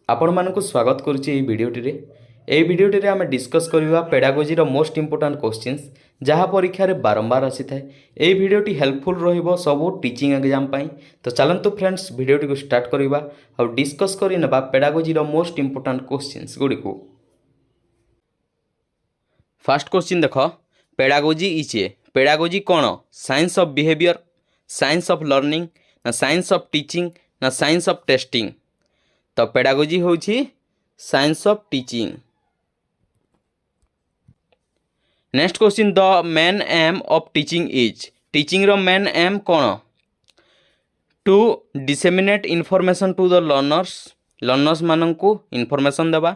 आपण मानकु स्वागत करुच्ची ये भिडियोटी এই ভিডিওটিরে আমি ডিসকস করিবা পেডাগোজির মোস্ট ইম্পর্টান্ট কোশ্চিন্স যাহা পরীক্ষার বারম্বার আসিথায়। এই ভিডিওটি হেল্পফুল রহিব সবু টিচিং এক্সাম পাই। তো চলন্তু ফ্রেন্ডস ভিডিওটি को स्टार्ट करिबा और डिस्कस करि नेबा पेडागोजिर मोस्ट इम्पॉर्टेंट क्वेश्चंस गुडिकु। फर्स्ट क्वेश्चन देख, पेडागोजी इज ए पेडागोजी कौन? Science of behaviour, science of learning, ना साइंस ऑफ टीचिंग, ना साइंस ऑफ टेस्टिंग। तो पेडागोजी होछि science of teaching. Next question, the main aim of teaching is teaching रो main aim कौन? To disseminate information to the learners मानंकु information देबा।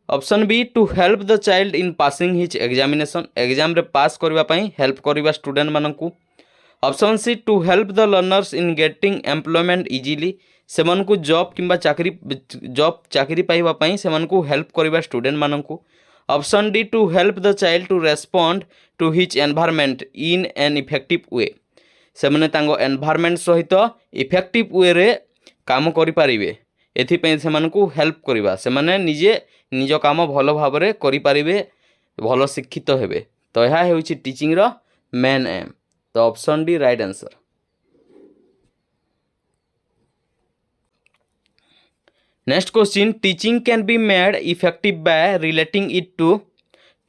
Option B, to help the child in passing his examination exam रे pass करबा पई help करबा student मानंकु। Option C, to help the learners in getting employment easily सेमानकु job किंबा चाकरी पाइबा पई सेमानकु हेल्प करबा स्टूडेंट मानंकु। Option D, to help the child to respond to his environment in an effective way सेमाने तांगो एनवायरनमेंट सहित इफेक्टिव वे रे काम करि पारिबे एथि पई सेमानकु हेल्प करबा सेमाने निजे निज काम भल भाव में करि पारिबे भल शिक्षित हेबे। तो यह हेउछि टीचिंग रो मेन एम। तो option D right answer. Next question, teaching can be made effective by relating it to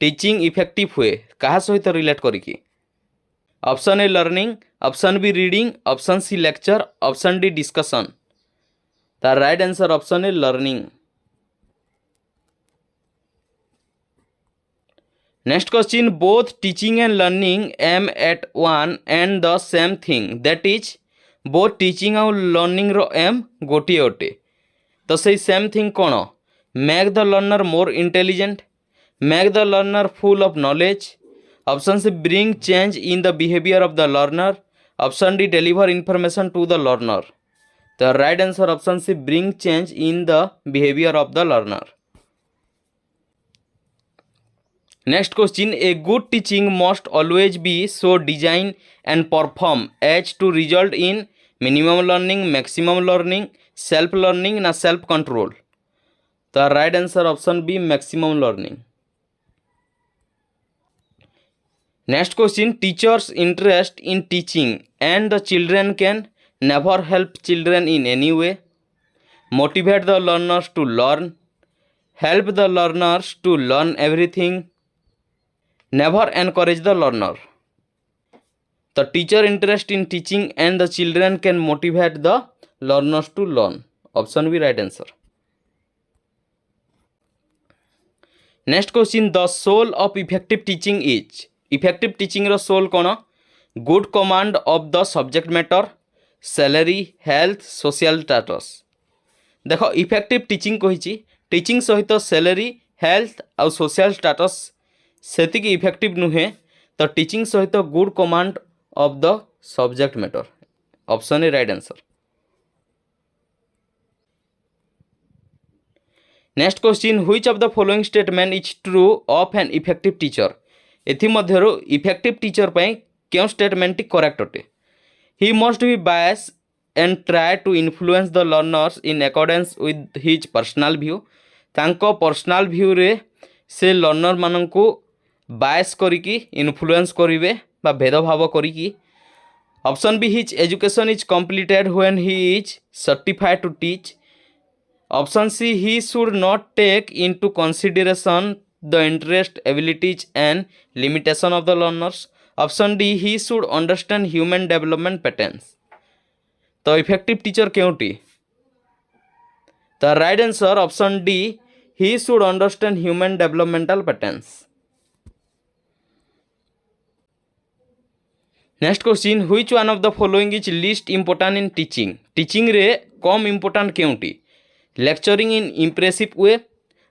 teaching effective हुए कहा सहित रिलेट करिकी। Option A learning, option B reading, option C lecture, option D discussion. The right answer option A learning. Next question, both teaching and learning aim at one and the same thing that is both teaching और learning रो M गोटे अटे। तो सही same thing कौन? Make the learner more intelligent, make the learner full of knowledge, option C bring change in the behaviour of the learner, option D deliver information to the learner. The right answer option C bring change in the behaviour of the learner. Next question, a good teaching must always be so design and perform as to result in minimum learning, maximum learning, self learning ना self control. तो right answer option B maximum learning. Next question, teachers interest in teaching and the children can never help children in any way, motivate the learners to learn, help the learners to learn everything, never encourage the learner. The teacher interest in teaching and the children can motivate the learners to learn. Option B right answer. Next question, the soul of effective teaching is effective teaching ro soul cone? Good command of the subject matter, salary, health, social status। देखो effective teaching कही teaching सहित salary health आउ social status सेतिक effective नुहे। तो teaching सहित good command of the subject matter. Option A right answer. Next question, which of the following statement is true of an effective teacher एथि मध्यरु effective teacher पई क्यों statement correct अटे? He must be bias and try to influence the learners in accordance with his personal view तांको personal view रे से learner मानंकु बायस करिकी influence करिवे बा भेदभाव करिकी। Option B, his education is completed when he is certified to teach. Option C, he should not take into consideration the interest abilities and limitation of the learners. Option D, he should understand human development patterns. तो effective teacher क्योंटी? The right answer option D, he should understand human developmental patterns. Next question, which one of the following is least important in teaching teaching रे कम important क्योंटी? Lecturing in impressive way,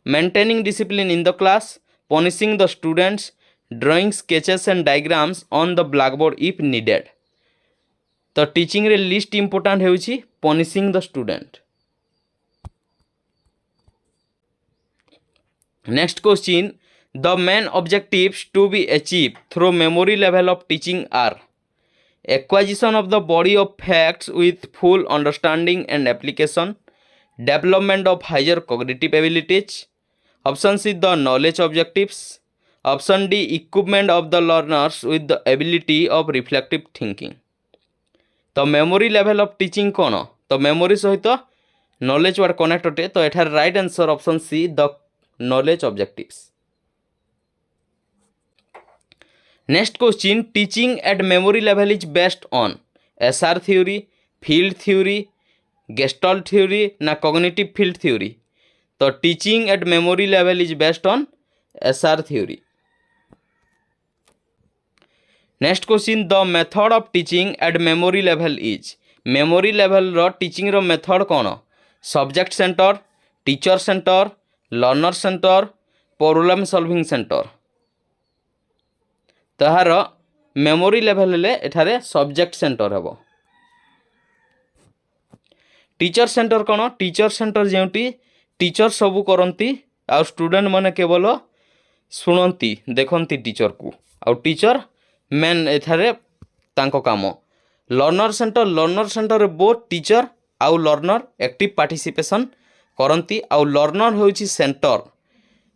maintaining discipline in the class, punishing the students, drawing sketches and diagrams on the blackboard if needed. तो teaching रे least important हेउछि punishing the student. Next question, the main objectives to be achieve through memory level of teaching are acquisition of the body of facts with full understanding and application, development of higher cognitive abilities. Option C, the knowledge objectives. Option D, equipment of the learners with the ability of reflective thinking. तो memory level of teaching कौन तो memory सहित knowledge वार्ड connect अटे तो एठार right answer option C the knowledge objectives. Next question teaching at memory level is based on SR theory, field theory, gestalt theory ना cognitive field theory. तो teaching at memory level is based on SR theory. Next question the method of teaching at memory level is memory level रो teaching रो method कौन subject centre, teacher centre, learner centre, problem solving centre. ताहार memory level ले एठारे subject centre हेबो। Teacher centre कौन teacher centre जेउटी teacher सबू करंती आ student माने केवल शुणती देखती टीचर को आ टीचर मेन एठारे तांको काम। लर्नर सेंटर बोथ टीचर आउ लर्नर एक्टिव पार्टिसिपेशन करंती आउ लर्नर होउची सेंटर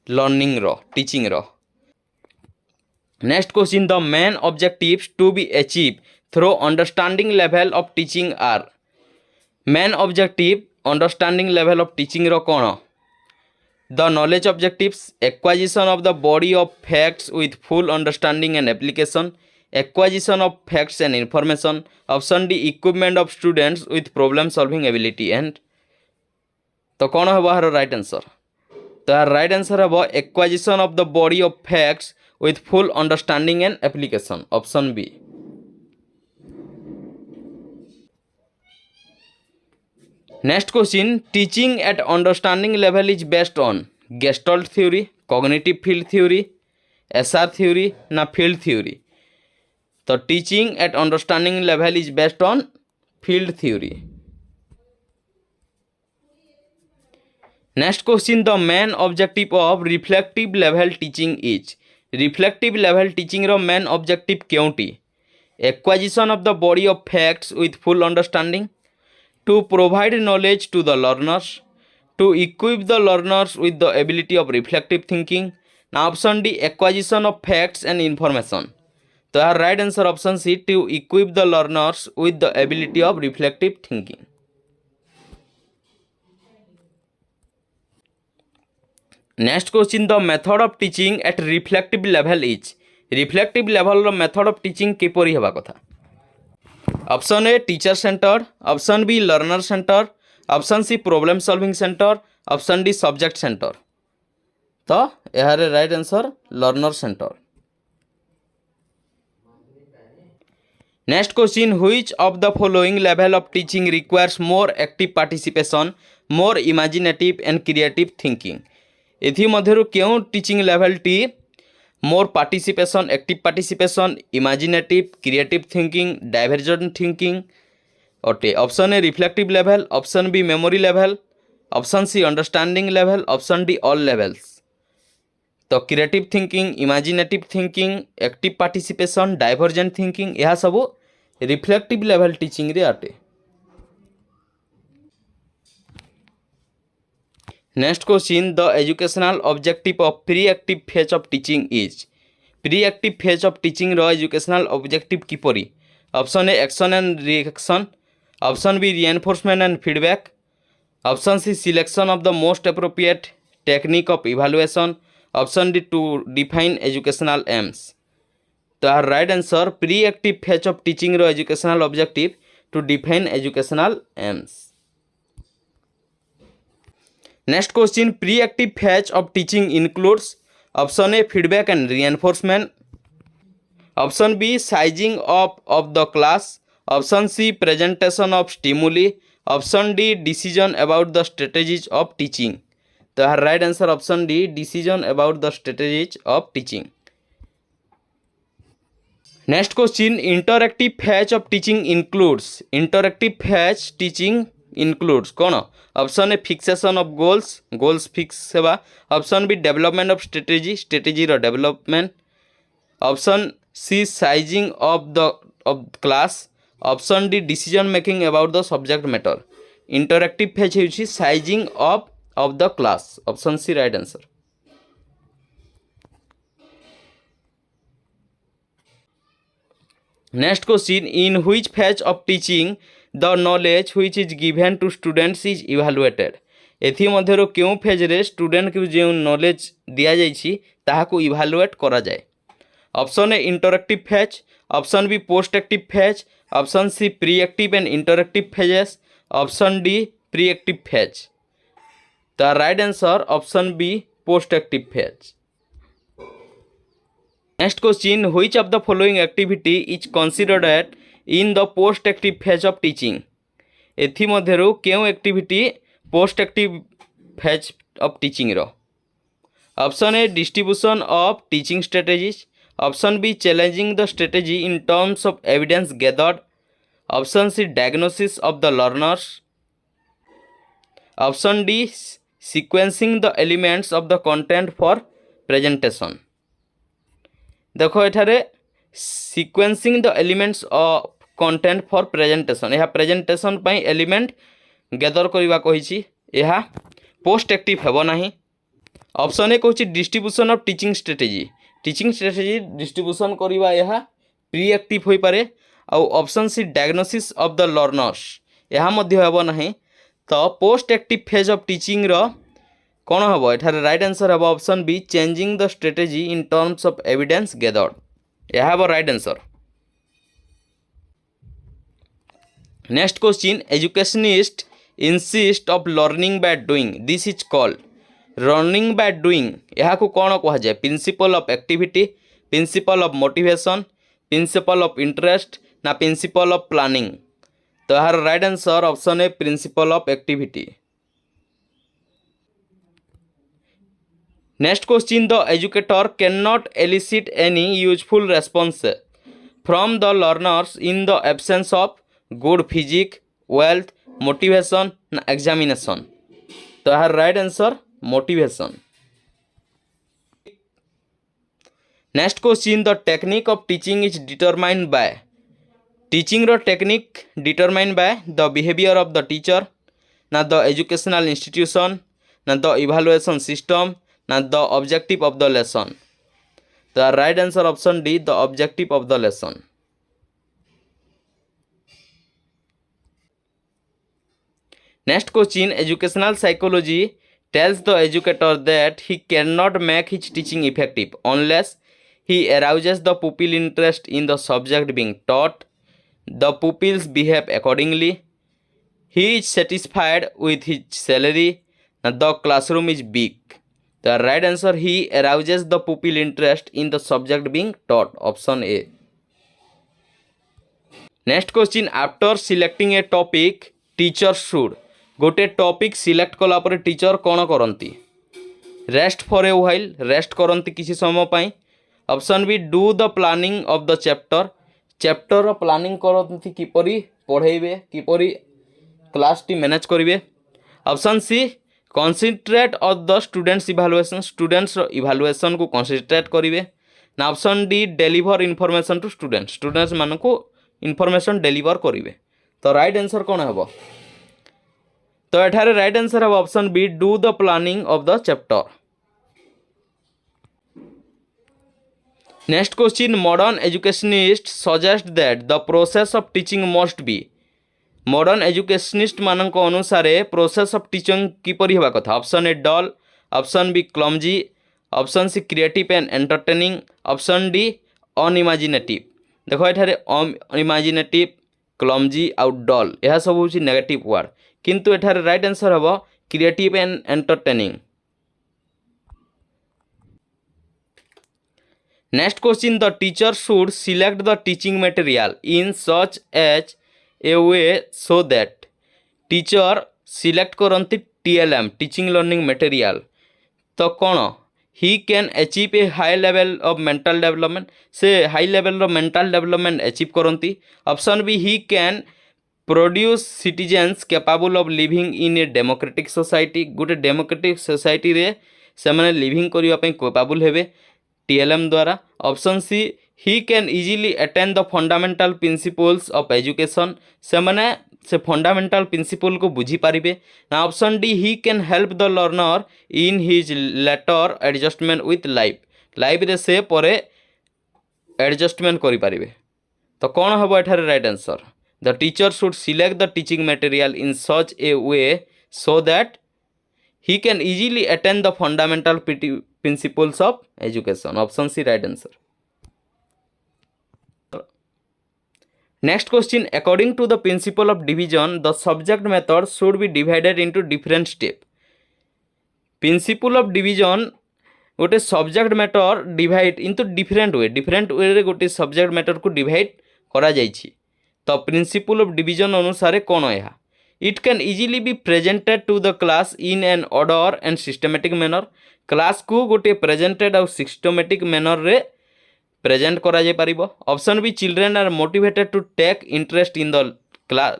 लर्निंग रो टीचिंग रो। Next question the main objectives to be achieve through understanding level of teaching are main objective understanding level of teaching रो कौन the knowledge objectives acquisition of the body of facts with full understanding and application, acquisition of facts and information. Option D equipment of students with problem solving ability and. तो कौन है यार right answer तो यार right answer है acquisition of the body of facts with full understanding and application option B. Next question teaching at understanding level is based on gestalt theory, cognitive field theory, SR theory ना field theory. तो teaching at understanding level is based on field theory. Next question the main objective of reflective level teaching is reflective level teaching रो main objective Kyonti acquisition of the body of facts with full understanding, to provide knowledge to the learners, to equip the learners with the ability of reflective thinking. Now option D acquisition of facts and information. तो यार right answer option C to equip the learners with the ability of reflective thinking. Next question the method of teaching at reflective level is reflective level method of teaching किपरि हेबा कथा। Option A teacher centre, option B learner centre, option C problem solving centre, option D subject centre. तो यार right answer learner centre. Next question which of the following level of teaching requires more active participation, more imaginative and creative thinking. एथि मध्यरु क्यों teaching level टी more participation, active participation, imaginative, creative thinking, divergent thinking अटे। Option A reflective level, option B memory level, option C understanding level, option D all levels. तो creative thinking, imaginative thinking, active participation, divergent thinking यह सब reflective level teaching रे अटे। Next question the educational objective of pre active phase of teaching is pre active phase of teaching रो educational objective किपरि। Option A action and reaction, option B reinforcement and feedback, option C selection of the most appropriate technique of evaluation, option D to define educational aims. तो यार right answer pre active phase of teaching रो educational objective to define educational aims. Next question pre active phase of teaching includes option A feedback and reinforcement, option B sizing of the class, option C presentation of stimuli, option D decision about the strategies of teaching. तो यार right answer option D decision about the strategies of teaching. Next question interactive phase of teaching includes interactive phase teaching includes कौन। Option A fixation of goals fix हेबा, option B development of strategy रो development, option C sizing of class, option D decision making about the subject matter. Interactive phase होउछि sizing up of the class option C right answer. Next question in which phase of teaching the knowledge which is given to students is evaluated एथि मध्यरो क्यों phase रे student को जो knowledge दिया जाइछि ताहाको evaluate करा जाए। Option A interactive phase, option B post active phase, option C pre active and interactive phases, option D pre active phase. The right answer option B post active phase. Next question which of the following activity is considered in the post active phase of teaching एथि मध्यरो क्यों activity post active phase of teaching रो। Option A distribution of teaching strategies, option B challenging the strategy in terms of evidence gathered, option C diagnosis of the learners, option D sequencing the elements of the content for presentation. देखो एठारे sequencing the elements of content for presentation यह presentation पाई element gather करवा कही यह post active हेबो नाही। Option A कहछि distribution of teaching strategy distribution करवा यह प्री एक्टिव होई पारे। आउ option C diagnosis of the learners यह मध्य हेबो नाही। तो post active phase of teaching रो कौन हम एठारे राइट आंसर हम option be changing the strategy in terms of evidence gathered यह हम right answer. Next question educationist insist of learning by doing this is called learning by doing यह को कौन कह जाए principle of activity, principle of motivation, principle of interest ना principle of planning. तो यार right answer option A principle of activity. Next question the educator can not elicit any useful response from the learners in the absence of good physique, wealth, motivation ना examination. तो यार right answer motivation. Next question the technique of teaching is determined by teaching रो technique determined by the behaviour of the teacher ना the educational institution ना the evaluation system ना the objective of the lesson. The right answer option D the objective of the lesson. Next question educational psychology tells the educator that he cannot make his teaching effective unless he arouses the pupil interest in the subject being taught, the pupils behave accordingly, he is satisfied with his salary, and the classroom is big. The right answer he arouses the pupil interest in the subject being taught option A. Next question after selecting a topic teacher should गोटे topic select कला पर teacher कौन करती rest for a while rest करती किसी समय पाई। Option B do the planning of the chapter planning करती किपरि पढ़ेबे किपरि क्लास टी मैनेज करेंगे। Option C concentrate on the students evaluation को कॉन्सेंट्रेट करेंगे ना। Option D deliver information to students मान को इनफॉरमेशन डेलीवर करेंगे। तो राइट आंसर कौन है तो एठारे राइट आंसर है option B do the planning of the chapter. Next question modern educationist suggest that the process of teaching must be modern educationist मानक अनुसार प्रोसेस ऑफ टीचिंग किपरि हेबा कथा। Option A dull, option B clumsy, option C creative and entertaining, option D unimaginative. देखो एठारे unimaginative, clumsy आउ डल यह सब होची नेगेटिव वर्ड किंतु एठारे राइट आंसर हम creative and entertaining. Next question the teacher should select the teaching material in such as a way so that teacher select करती TLM टीचिंग लर्निंग मटेरियल। तो कौन he can achieve a high level of mental development से high level mental development achieve करती। Option B he can produce citizens capable of living in a democratic society गोटे democratic society रे से मैंने living करने capable हेबे TLM द्वारा। Option C he can easily attain the fundamental principles of education से मैंने से फंडामेंटल प्रिंसिपल को बुझी पारिबे ना option D he can help the learner in his later adjustment with life रे से परे एडजस्टमेंट करि पारिबे तो कौन हम एठारे right answer the teacher should select the teaching material in such a way so that he can easily attain the fundamental principles of education. Option C right answer. Next question, according to the principle of division the subject method should be divided into different steps. Principle of division गोटे subject matter divide into different way रे गोटे subject matter को divide करा जाइछि तो principal of division अनुसार कौन है it can easily be presented to the class in an order and systematic manner class को गोटे प्रेजेंटेड और सिस्टमेटिक मैनर रे प्रेजेंट करा जाय परिबो option B children are motivated to take interest in the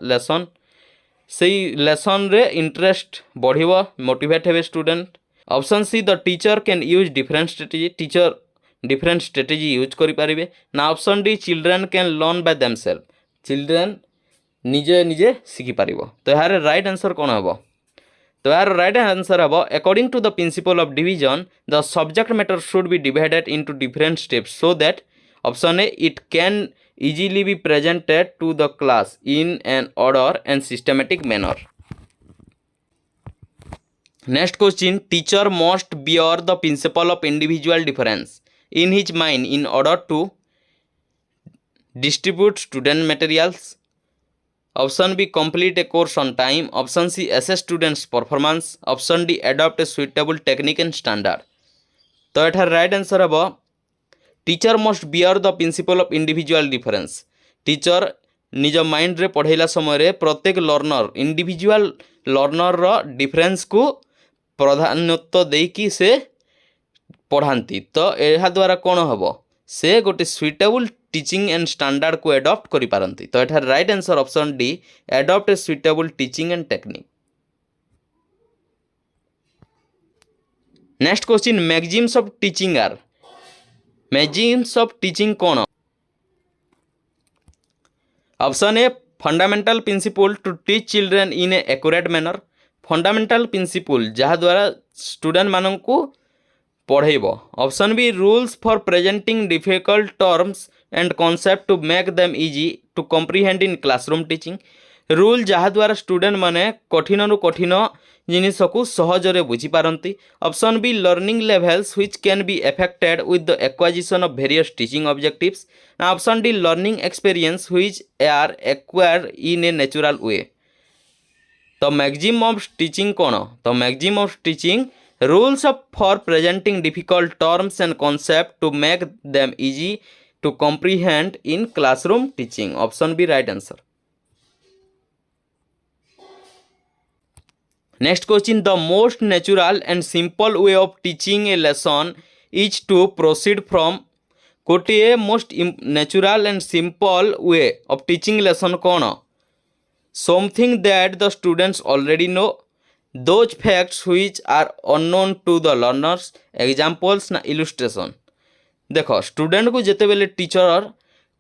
lesson से लेसन रे interest बढ़िबो मोटिवेट हेबे student option C the teacher can use different strategy teacher different strategy use करि पारिबे ना option D children can learn by themselves children निजे निजे शिखि पारिबो तो यार राइट आंसर कौन हम तो यार राइट आंसर हम according to the principle of division the subject matter should be divided into different steps so that option A it can easily be presented to the class in an order and systematic manner next question teacher must bear the principle of individual difference in his mind in order to distribute student materials option B complete a course on time option C assess students performance option D adopt a suitable technique and standard तो एठार right answer हम teacher must bear the principle of individual difference teacher निज mind रे पढ़ेला समय प्रत्येक learner individual learner रो difference को प्राधान्यत्व देकी से पढ़ाती तो यह द्वारा कौन हम से गोटे सुइटेबल टीचिंग एंड स्टैंडर्ड को एडॉप्ट करि पारंती तो एठार right answer option D adopt a suitable teaching and technique next question maxims of teaching are maxims of teaching कौन option A fundamental principle to teach children in a accurate manner fundamental principle जहाँ द्वारा student मानन को पढ़ेब option B rules for presenting difficult terms and concept to make them easy to comprehend in classroom teaching rule जहाँ द्वारा student माने कठिन रु कठिन जिनिस को सहजरे बुझी पारंती option B learning levels which can be affected with the acquisition of various teaching objectives option D learning experience which are acquired in a natural way तो मैगजीम ऑफ टीचिंग कौन तो maxim of teaching rules of for presenting difficult terms and concept to make them easy to comprehend in classroom teaching option B right answer next question the most natural and simple way of teaching a lesson is to proceed from गोटे most natural and simple way of teaching lesson कौन something that the students already know those facts which are unknown to the learners examples ना illustration देख student को जिते बेले teacher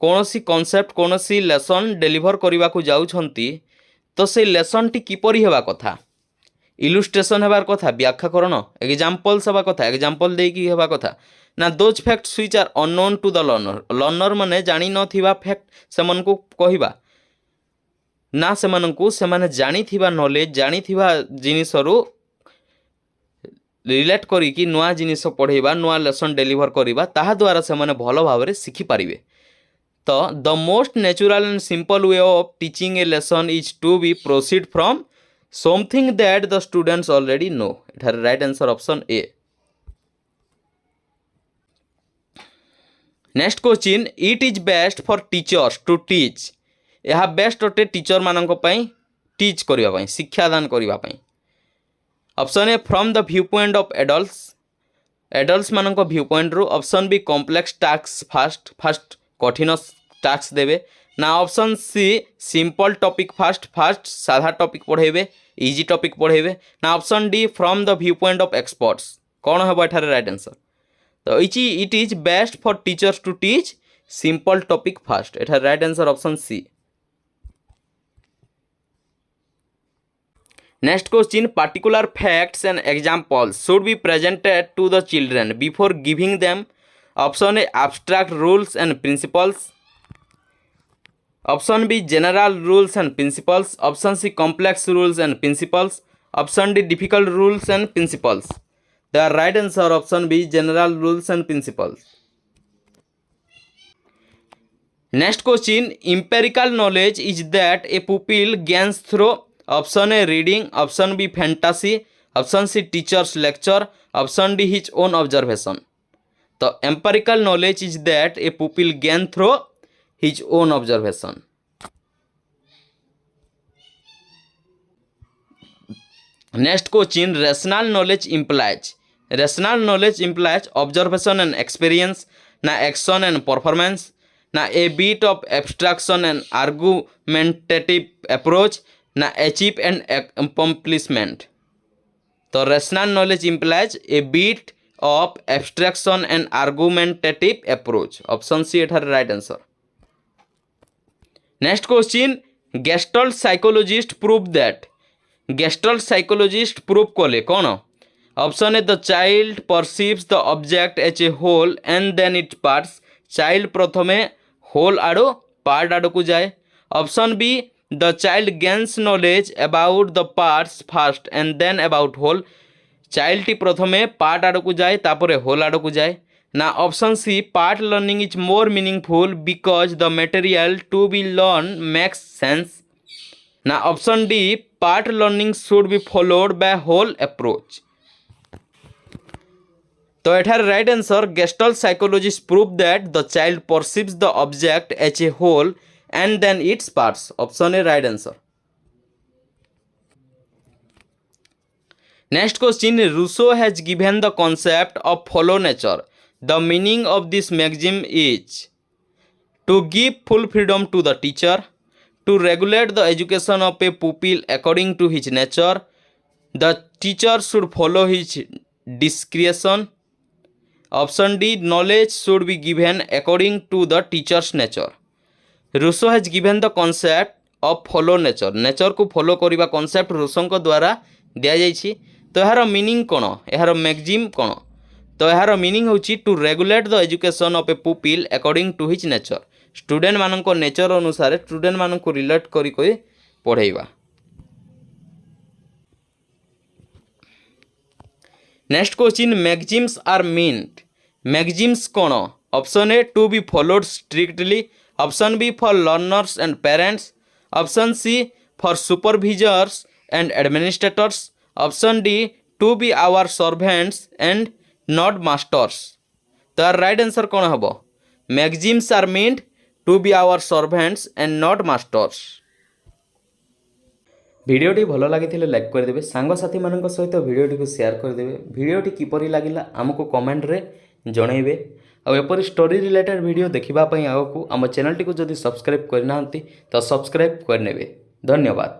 कौन C concept कौन सी lesson deliver करने को जाउछंती तो से लेसन टी किपरि हेबा कथा इलुस्ट्रेशन हेबार कथा व्याख्याकरण एग्जांपल्स हेबा कथा एग्जांपल देकी हेबा कथा ना those facts which are unknown to the learner माने जानी नथिबा फैक्ट सेमन को कहिबा ना सेमानंकु सेमाने जानी थिबा नॉलेज जानी थिबा जिनिसरु रिलेट करिकी नुआ जिनिस पढ़ेबा नुआ लेसन डेलीवर करिबा ताहा द्वारा सेमाने भलो भाबरे शिखि पारिबे तो the most natural and simple way of teaching a lesson is to be proceed from something that the students already know एठार right answer option A next question it is best for teachers to teach यह best अटे teacher मानक पई teach करिबा पई शिक्षादान करिबा पई option A from the view point of adults मानक व्यू पॉइंट रू option B complex task first कठिन टास्क देबे ना option C simple topic first साधा टॉपिक पढ़ेबे इजी टॉपिक पढ़ेबे ना option D from the view point of experts कौन हम एठारे राइट आंसर तो it is best for teachers to teach simple topic first एठारे right answer option C Next question, particular facts and examples should be presented to the children before giving them. Option A, abstract rules and principles. Option B, general rules and principles. Option C, complex rules and principles. Option D, difficult rules and principles. The right answer option B, general rules and principles. Next question, empirical knowledge is that a pupil gains through. Option A, reading. Option B, fantasy. Option C, teacher's lecture. Option D, his own observation. तो empirical knowledge is that a pupil gains through his own observation. Next question, rational knowledge implies. Rational knowledge implies observation and experience, na action and performance, na a bit of abstraction and argumentative approach, na achieve and accomplishment. So rational knowledge implies a bit of abstraction and argumentative approach. Option C is the right answer. Next question, Gestalt psychologist prove that. Gestalt psychologist prove kole kono? Option A, the child perceives the object as a whole and then its parts. Child प्रथमे whole आड़ो part आड़ो को जाए. Option B, the child gains knowledge about the parts first and then about whole. Child T प्रथमे part आड़ो को जाए तापरे whole आड़ो को जाए. ना option C, part learning is more meaningful because the material to be learned makes sense. ना option D, part learning should be followed by whole approach. तो एठार right answer, gestalt psychologist prove that the child perceives the object as a whole and then its parts. Option A right answer. Next question, Rousseau has given the concept of follow nature. The meaning of this maxim is to give full freedom to the teacher, to regulate the education of a pupil according to his nature, the teacher should follow his discretion. Option D, knowledge should be given according to the teacher's nature. Rousseau has given the concept of follow nature. Nature को follow करिबा concept Rousseau को द्वारा दिया जाइछि. तो यार meaning कोन, यार मैगजीम कोन? तो यार मीनिंग होछि to regulate the education of a pupil according to his nature. Student मानन को नेचर अनुसार स्टूडेंट मानन को रिलेट करी कोइ पढाइबा. Next question, maxims are meant. Maxims कौन? Option A, to be followed strictly. Option B, for learners and parents. Option C, for supervisors and administrators. Option D, to be our servants and not masters. तो यार right answer कौन हम? Maxims are meant to be our servants and not masters. भिडियोटी भल लगी like करदे, सांगसाथी मान सहित भिडियोटी को शेयर करदे. भिडियोटी किपरि लागिला आमको कमेंट रे जणैबे. आ एपरि स्टोरी रिलेटेड भिडियो देखिबा पई आगो आम चैनल टी को जदि सब्सक्राइब करना तो सब्सक्राइब करनेबे. धन्यवाद.